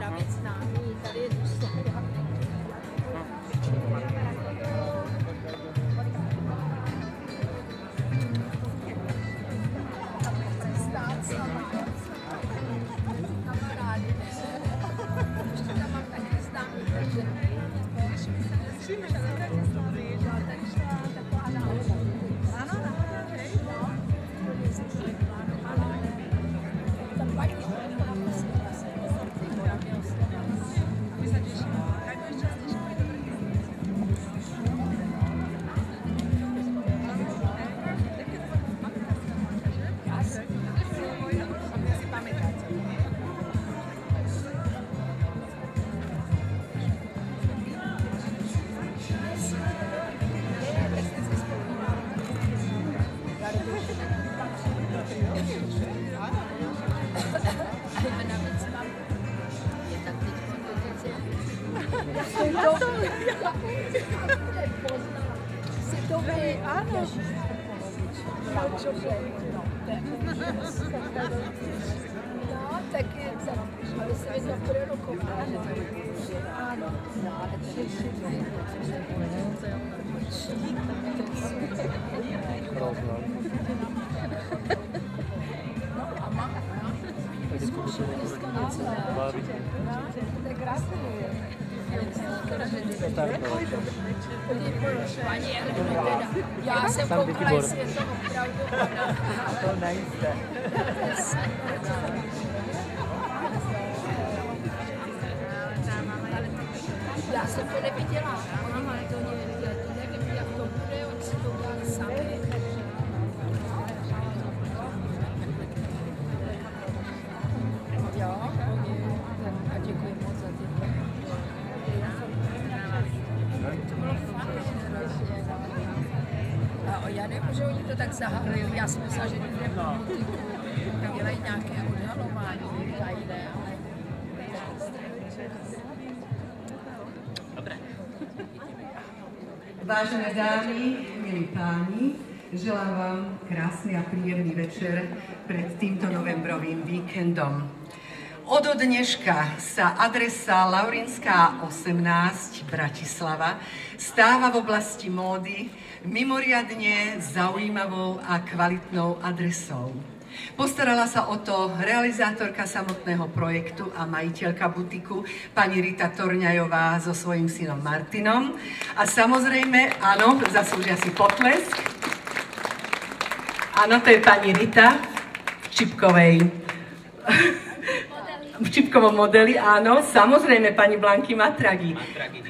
zdravit známý, tady je důstojná. Kamarádi, ještě tam mám taky známý, takže ano. No, tak aby se mi to produkovala. Ano. To je krásné. Já jsem koukala, jestli je to opravdu ona. To nejste. Já jsem to neviděla. Oni mají to nevím, jak to bude, oni si to udělali sami. Jo, a děkuji moc za ty. To bylo fakt hrozně. A já nevím, že oni to tak zahájili. Já jsem myslela, že dělají nějaké odhalování tajné, ale... Dobre. Vážené dámy, milí páni, želám vám krásny a príjemný večer pred týmto novembrovým víkendom. Od dneška sa adresa Laurinská 18 Bratislava stáva v oblasti módy mimoriadne zaujímavou a kvalitnou adresou. Postarala sa o to realizátorka samotného projektu a majiteľka butiku, pani Rita Torňajová so svojím synom Martinom. A samozrejme, áno, zaslúžia si potlesk. Áno, to je pani Rita v čipkovom modeli, áno. Samozrejme, pani Blanky Matragi.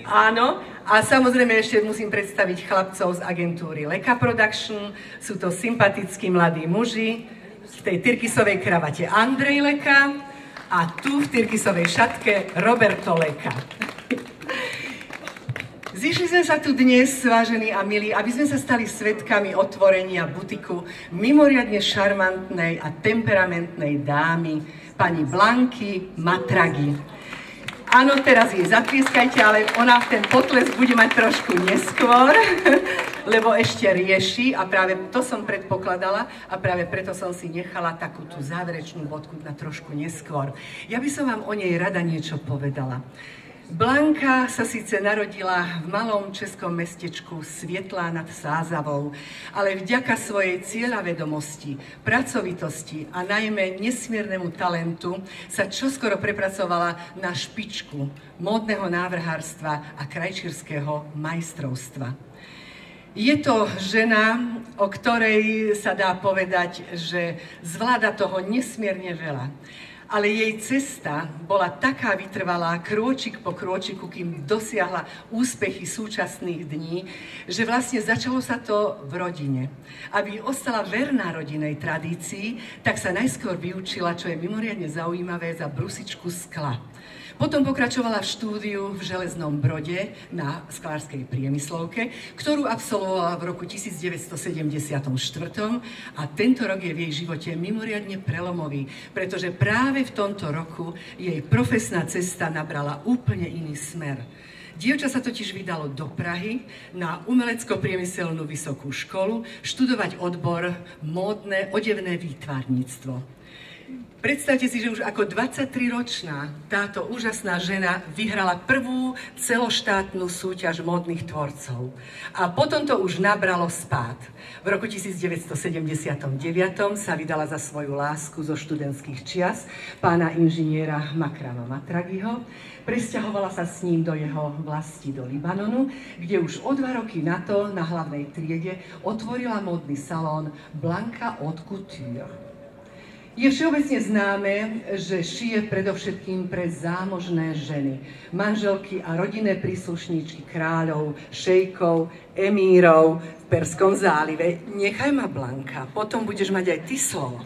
Áno. A samozrejme ešte musím predstaviť chlapcov z agentúry Leka Production. Sú to sympatickí mladí muži. V tej tyrkysovej kravate Andrej Leka a tu v tyrkysovej šatke Roberto Leka. Zišli sme sa tu dnes, vážení a milí, aby sme sa stali svedkami otvorenia butiku mimoriadne šarmantnej a temperamentnej dámy, pani Blanky Matragi. Áno, teraz jej zatlieskajte, ale ona ten potlesk bude mať trošku neskôr, lebo ešte rieši a práve to som predpokladala a práve preto som si nechala takú tú záverečnú bodku na trošku neskôr. Ja by som vám o nej rada niečo povedala. Blanka sa síce narodila v malom českom mestečku Svietlá nad Sázavou, ale vďaka svojej cieľavedomosti, pracovitosti a najmä nesmiernemu talentu sa čoskoro prepracovala na špičku módneho návrhárstva a krajčírskeho majstrovstva. Je to žena, o ktorej sa dá povedať, že zvláda toho nesmierne veľa. Ale jej cesta bola taká vytrvalá, krôčik po krôčiku, kým dosiahla úspechy súčasných dní, že vlastne začalo sa to v rodine. Aby ostala verná rodinnej tradícii, tak sa najskôr vyučila, čo je mimoriadne zaujímavé, za brusičku skla. Potom pokračovala v štúdiu v Železnom Brode na sklárskej priemyslovke, ktorú absolvovala v roku 1974. A tento rok je v jej živote mimoriadne prelomový, pretože práve v tomto roku jej profesná cesta nabrala úplne iný smer. Dievča sa totiž vydalo do Prahy na umelecko-priemyselnú vysokú školu študovať odbor módne odevné výtvarníctvo. Predstavte si, že už ako 23-ročná táto úžasná žena vyhrala prvú celoštátnu súťaž módnych tvorcov. A potom to už nabralo spád. V roku 1979 sa vydala za svoju lásku zo študentských čias pána inžiniera Makrama Matragiho. Presťahovala sa s ním do jeho vlasti do Libanonu, kde už o 2 roky na to na hlavnej triede otvorila módny salón Blanka Haute Couture. Je všeobecne známe, že šije predovšetkým pre zámožné ženy, manželky a rodinné príslušníčky kráľov, šejkov, emírov v Perskom zálive. Nechaj ma, Blanka, potom budeš mať aj ty slovo.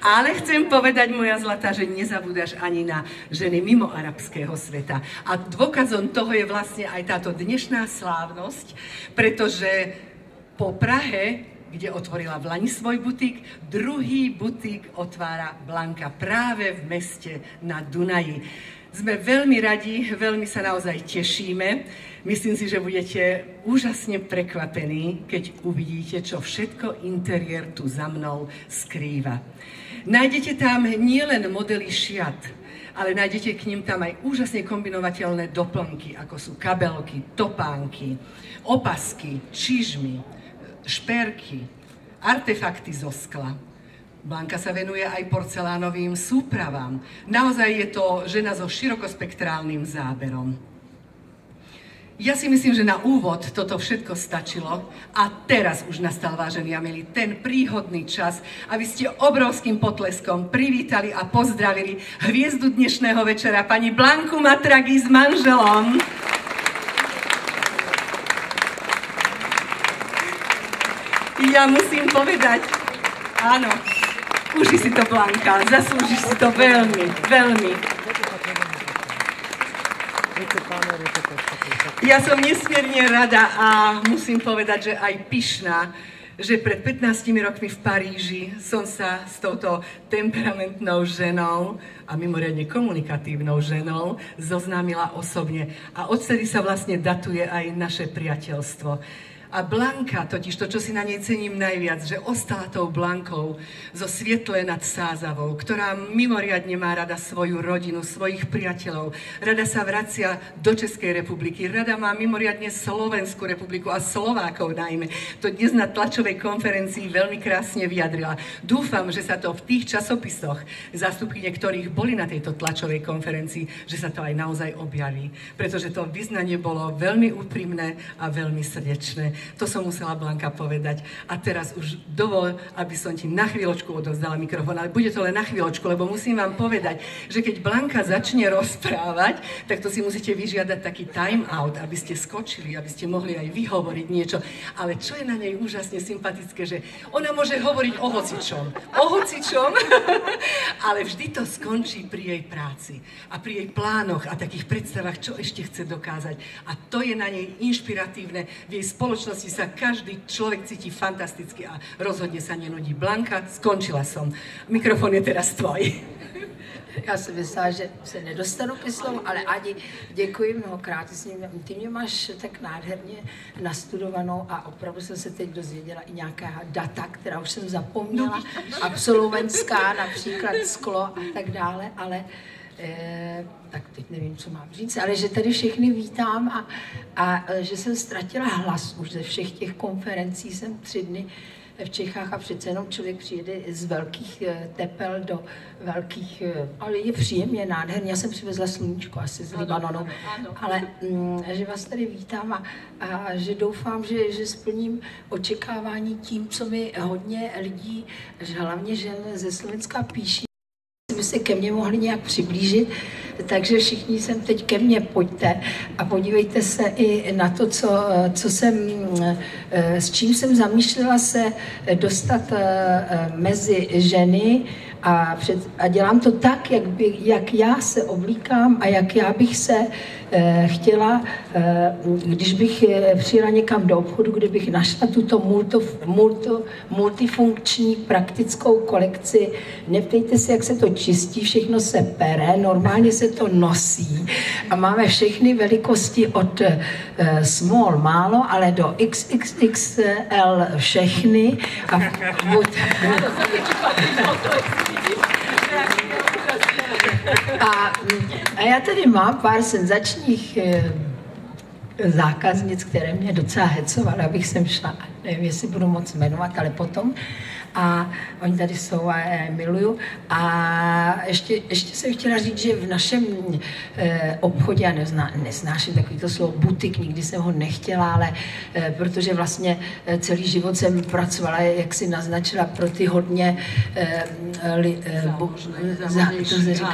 Ale chcem povedať, moja zlatá, že nezabúdaš ani na ženy mimo arabského sveta. A dôkazom toho je vlastne aj táto dnešná slávnosť, pretože po Prahe, kde otvorila v Lani svoj butík, druhý butík otvára Blanka práve v meste na Dunaji. Sme veľmi radi, veľmi sa naozaj tešíme. Myslím si, že budete úžasne prekvapení, keď uvidíte, čo všetko interiér tu za mnou skrýva. Nájdete tam nielen modely šiat, ale nájdete k ním tam aj úžasne kombinovateľné doplnky, ako sú kabelky, topánky, opasky, čižmy, šperky, artefakty zo skla. Blanka sa venuje aj porcelánovým súpravám. Naozaj je to žena so širokospektrálnym záberom. Ja si myslím, že na úvod toto všetko stačilo a teraz už nastal, vážení a milí, ten príhodný čas, aby ste obrovským potleskom privítali a pozdravili hviezdu dnešného večera, pani Blanku Matragi s manželom. Ja musím povedať, áno, uži si to, Blanka, zaslúžiš si to veľmi, veľmi. Ja som nesmierne rada a musím povedať, že aj pyšná, že pred 15 rokmi v Paríži som sa s touto temperamentnou ženou a mimoriadne komunikatívnou ženou zoznámila osobne. A odtedy sa vlastne datuje aj naše priateľstvo. A Blanka, totiž to, čo si na nej cením najviac, že ostala tou Blankou zo Svietle nad Sázavou, ktorá mimoriadne má rada svoju rodinu, svojich priateľov. Rada sa vracia do Českej republiky, rada má mimoriadne Slovenskú republiku a Slovákov najmä. To dnes na tlačovej konferencii veľmi krásne vyjadrila. Dúfam, že sa to v tých časopisoch, zástupkyne ktorých boli na tejto tlačovej konferencii, že sa to aj naozaj objaví. Pretože to vyznanie bolo veľmi úprimné a veľmi srdečné. To som musela, Blanka, povedať. A teraz už dovol, aby som ti na chvíľočku odovzdala mikrofón, ale bude to len na chvíľočku, lebo musím vám povedať, že keď Blanka začne rozprávať, tak to si musíte vyžiadať taký time out, aby ste skočili, aby ste mohli aj vyhovoriť niečo. Ale čo je na nej úžasne sympatické, že ona môže hovoriť o hocičom, ale vždy to skončí pri jej práci a pri jej plánoch a takých predstavách, čo ešte chce dokázať. A to je na nej inšpiratívne. V jej spoločnosti sa každý človek cíti fantasticky a rozhodne sa nenudí. Blanka, skončila som. Mikrofon je teraz tvoj. Já jsem myslela, že se nedostanu ke slovu, ale Adi, děkuji mnohokrát. Ty mě máš tak nádherně nastudovanou a opravdu jsem se teď dozvěděla i nějaká data, která už jsem zapomněla, absolventská, například sklo a tak dále, ale tak teď nevím, co mám říct, ale že tady všechny vítám a že jsem ztratila hlas už ze všech těch konferencí, jsem 3 dny v Čechách a přece jenom člověk přijede z velkých tepel do velkých, ale je příjemně, nádherně. Já jsem přivezla sluníčko asi z Libanonu, ale že vás tady vítám a že doufám, že splním očekávání tím, co mi hodně lidí, hlavně žen ze Slovenska píší, by se ke mně mohli nějak přiblížit, takže všichni sem teď ke mně pojďte a podívejte se i na to, co jsem, s čím jsem zamýšlela se dostat mezi ženy a dělám to tak, jak já se oblíkám a jak já bych se chtěla, když bych přijela někam do obchodu, kde bych našla tuto multifunkční praktickou kolekci. Neptejte se, jak se to čistí, všechno se pere, normálně se to nosí a máme všechny velikosti od small málo, ale do XXXL všechny a buď A já tady mám pár senzačních zákaznic, které mě docela hecovaly, abych sem šla. Nevím, jestli budu moc jmenovat, ale potom. A oni tady jsou a já je miluju. A ještě jsem chtěla říct, že v našem obchodě, já neznáším takovýto slovo butik, nikdy jsem ho nechtěla, ale protože vlastně celý život jsem pracovala, jak si naznačila, pro ty hodně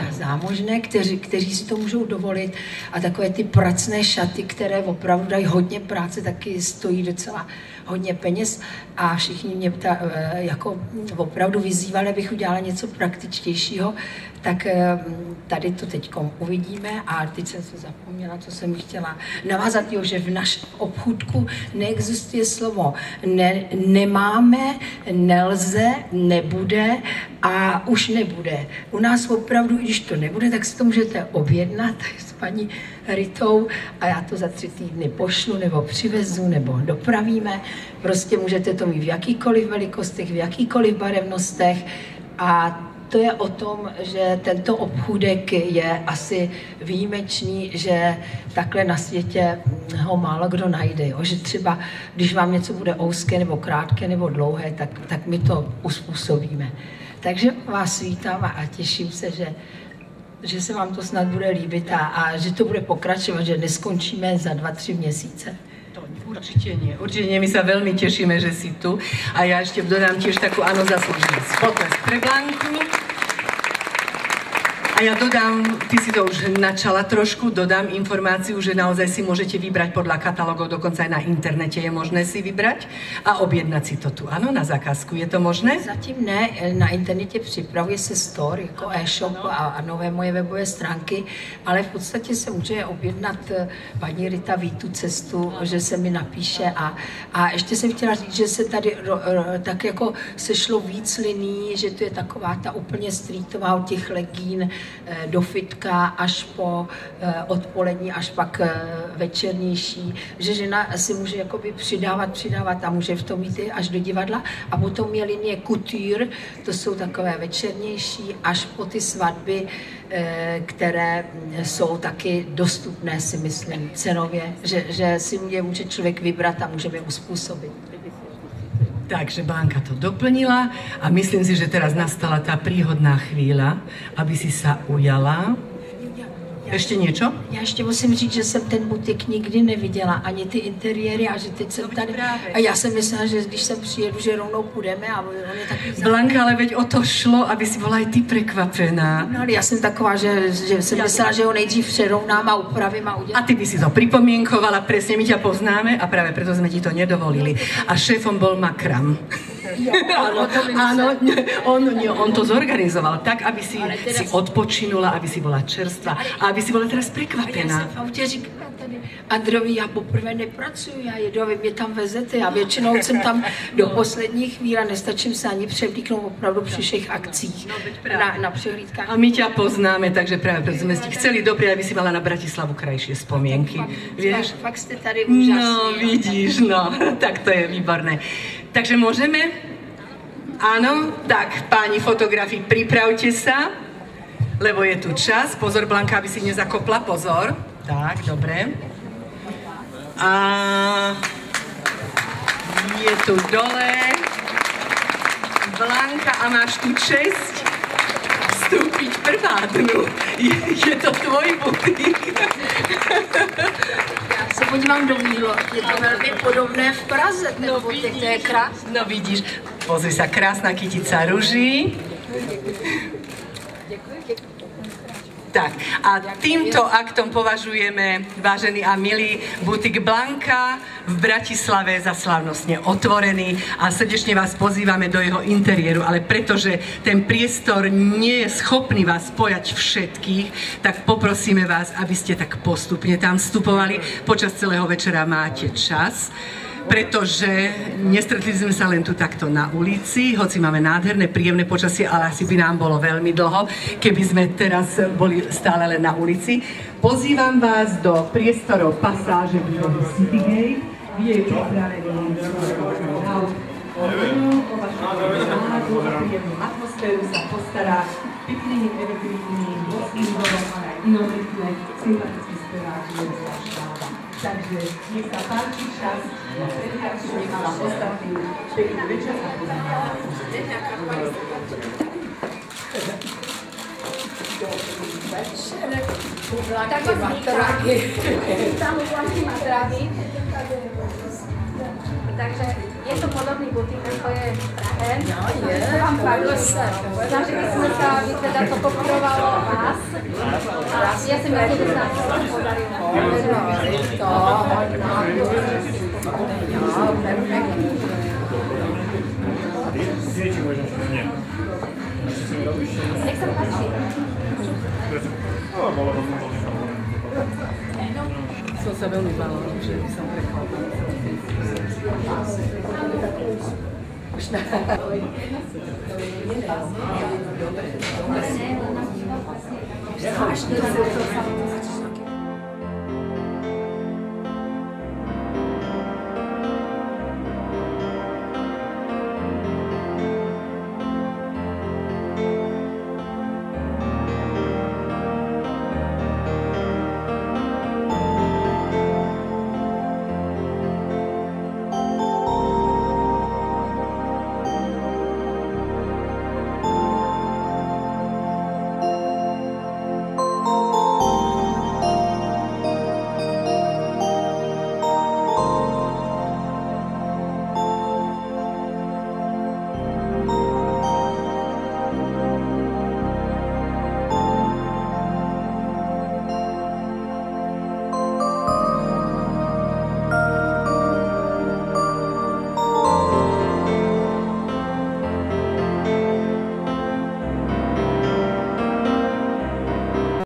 zámožné, kteří si to můžou dovolit. A takové ty pracné šaty, které opravdu dají hodně práce, taky stojí docela hodně peněz a všichni mě jako opravdu vyzývali, abych udělala něco praktičtějšího, tak tady to teď uvidíme a teď jsem se zapomněla, co jsem chtěla navázat, že v našem obchůdku neexistuje slovo nemáme, nelze, nebude a už nebude. U nás opravdu, když to nebude, tak si to můžete objednat s paní Ritou a já to za 3 týdny pošlu nebo přivezu nebo dopravíme. Prostě můžete to mít v jakýkoliv velikostech, v jakýkoliv barevnostech a to je o tom, že tento obchůdek je asi výjimečný, že takhle na světě ho málo kdo najde. Jo? Že třeba, když vám něco bude úzké nebo krátké nebo dlouhé, tak my to uspůsobíme. Takže vás vítám a těším se, že se vám to snad bude líbit a že to bude pokračovat, že neskončíme za 2-3 měsíce. Určite nie, my sa veľmi tešíme, že si tu. A ja ešte dodám tiež takú áno zaslúženú potlesk pre Blanku. A ja dodám, ty si to už načala trošku, dodám informáciu, že naozaj si môžete vybrať podľa katalógov, dokonca aj na internete je možné si vybrať a objednať si to tu. Áno, na zakázku, je to možné? Zatím ne, na internete připravuje se store, jako e-shop a nové moje webové stránky, ale v podstatě se může objednat, paní Rita ví tu cestu, že se mi napíše a ještě jsem chtěla říct, že se tady tak jako sešlo víc liní, že to je taková ta úplně streetová od těch legín, do fitka až po odpolední, až pak večernější, že žena si může jakoby přidávat a může v tom jít až do divadla. A potom je linie couture, to jsou takové večernější, až po ty svatby, které jsou taky dostupné, si myslím, cenově, že si je může člověk vybrat a můžeme je uspůsobit. Takže Blanka to doplnila a myslím si, že teraz nastala tá príhodná chvíľa, aby si sa ujala. Ještě něco? Já ještě musím říct, že jsem ten butik nikdy neviděla, ani ty interiéry a že teď jsem tady. A já jsem myslela, že když sem přijedu, že rovnou půjdeme a on je takový Blanka, ale veď o to šlo, aby si bola aj ty prekvapená. No ale já jsem taková, že jsem myslela, že ho nejdřív přerovnám a upravím a udělám. A ty by si to pripomienkovala, presne my ťa poznáme a práve preto sme ti to nedovolili. A šéfom bol Makram. Áno, on to zorganizoval tak, aby si odpočinula, aby si bola čerstvá a aby si bola teraz prekvapená. A já jsem v autě říkala tady Androvi, já poprvé nepracuju, já jedu a vy mě tam vezete. Já většinou jsem tam do poslední chvíle, nestačím se ani převlíknout opravdu při všech akcích na přehlídkách. A my ťa poznáme, takže práve preto sme ti chceli dobre, aby si mala na Bratislavu krajšie spomienky. Vieš? Fakt jste tady úžasní. No, vidíš, no, tak to je výborné. Takže môžeme? Áno, tak páni fotografi, pripravte sa, lebo je tu čas. Pozor, Blanka, aby si nezakopla, pozor. Tak, dobre. A je tu dole Blanka a máš tu česť vstúpiť prvá dnu. Je to tvoj butik. Já se podívám do mílo, je to velmi podobné v Praze, ten butik, to je krásný. No vidíš, pozri sa, krásna kytica ruží. Tak, a týmto aktom považujeme, vážení a milí, butik Blanka v Bratislave za slávnostne otvorený a srdečne vás pozývame do jeho interiéru, ale pretože ten priestor nie je schopný vás spojať všetkých, tak poprosíme vás, aby ste tak postupne tam vstupovali. Počas celého večera máte čas, pretože nestretli sme sa len tu takto na ulici, hoci máme nádherné, príjemné počasie, ale asi by nám bolo veľmi dlho, keby sme teraz boli stále len na ulici. Pozývam vás do priestorov pasáže budovy City Gate, kde je pripravený o vašu náladu, o vašu náladu, o príjemnú atmosféru. ktorú sa postará peknými evergreenmi, indorom, ale aj inom rytme, sympatický spevák Miroslav Švába. Takže nech sa páči čas na prednášku a ostatným pekný večer a Tak matráky. Tam Blanky matráky. Takže je to podobný butik, ako je v Prahe. No je, Vám povedlo páči. sa. Snažili sme sa, aby teda to kopírovalo vás. A ja si myslím, že sa nám to podarilo. Nech sa páči. Som sa veľmi bála, že by som prekladala. Už